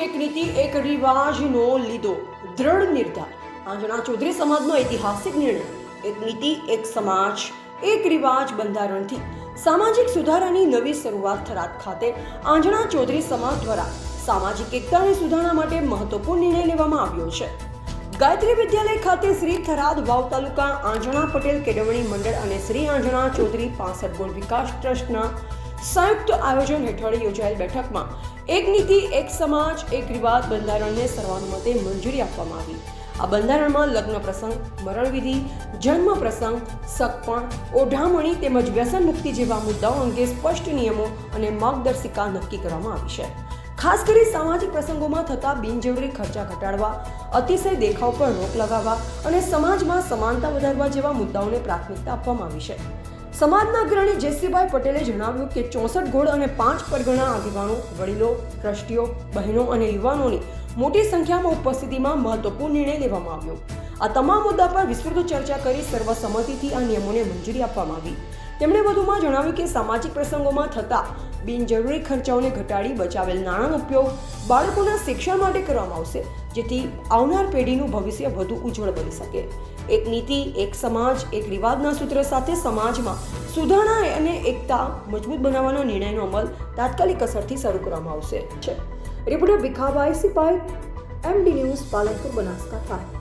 એક નીતિ એક રિવાજનો લીધો દ્રઢ નિર્ધાર। આંજણા ચૌધરી સમાજનો ઐતિહાસિક નિર્ણય, એક નીતિ એક સમાજ એક રિવાજ બંધારણથી સામાજિક સુધારાની નવી શરૂઆત થરાદ ખાતે આંજણા ચૌધરી સમાજ દ્વારા સામાજિક એકતાની સુધારણા માટે મહત્વપૂર્ણ નિર્ણય લેવામાં આવ્યો છે। ગાયત્રી વિદ્યાલય ખાતે શ્રી થરાદ વાવ તાલુકા આંજણા પટેલ કેળવણી મંડળ અને શ્રી આંજણા ચૌધરી 65 ગુણ વિકાસ ટ્રસ્ટના સંયુક્ત આયોજન હેઠળ યોજાયેલ બેઠકમાં એક નીતિ એક સમાજ એક રિવાજ બંધારણને સર્વાનુમતે મંજૂરી આપવામાં આવી। આ બંધારણમાં લગ્ન પ્રસંગ, મરણ વિધિ, જન્મ પ્રસંગ, સગપણ, ઓઢામણી તેમજ વ્યસન મુક્તિ જેવા મુદ્દાઓ અંગે સ્પષ્ટ નિયમો અને માર્ગદર્શિકા નક્કી કરવામાં આવી છે। ખાસ કરી સામાજિક પ્રસંગોમાં થતા બિનજરૂરી ખર્ચા ઘટાડવા, અતિશય દેખાવ પર રોક લગાવવા અને સમાજમાં સમાનતા વધારવા જેવા મુદ્દાઓને પ્રાથમિકતા આપવામાં આવી છે। સમાજના અગ્રણી જયસિંહભાઈ પટેલે જણાવ્યું કે 64 ગોળ અને 5 પરગણા આગેવાનો, વડીલો, ટ્રસ્ટીઓ, બહેનો અને યુવાનોની મોટી સંખ્યામાં ઉપસ્થિતિમાં મહત્વપૂર્ણ નિર્ણય લેવામાં આવ્યો। આ તમામ મુદ્દા પર વિસ્તૃત ચર્ચા કરી સર્વસંમતિથી આ નિયમોને મંજૂરી આપવામાં આવી। તેમણે વધુમાં જણાવ્યું કે સામાજિક પ્રસંગોમાં થતા બિનજરૂરી ખર્ચાઓને ઘટાડી બચાવેલ નાણાંનો ઉપયોગ બાળકોના શિક્ષણ માટે કરવામાં આવશે, જેથી આવનાર પેઢીનું ભવિષ્ય વધુ ઉજ્જવળ બની શકે। એક નીતિ એક સમાજ એક રિવાજના સૂત્ર સાથે સમાજમાં સુધારણા અને એકતા મજબૂત બનાવવાના નિર્ણયનો અમલ તાત્કાલિક અસરથી શરૂ કરવામાં આવશે। Reporter Bhikhabhai Sipai, MD news, Palanpur, Banaskantha.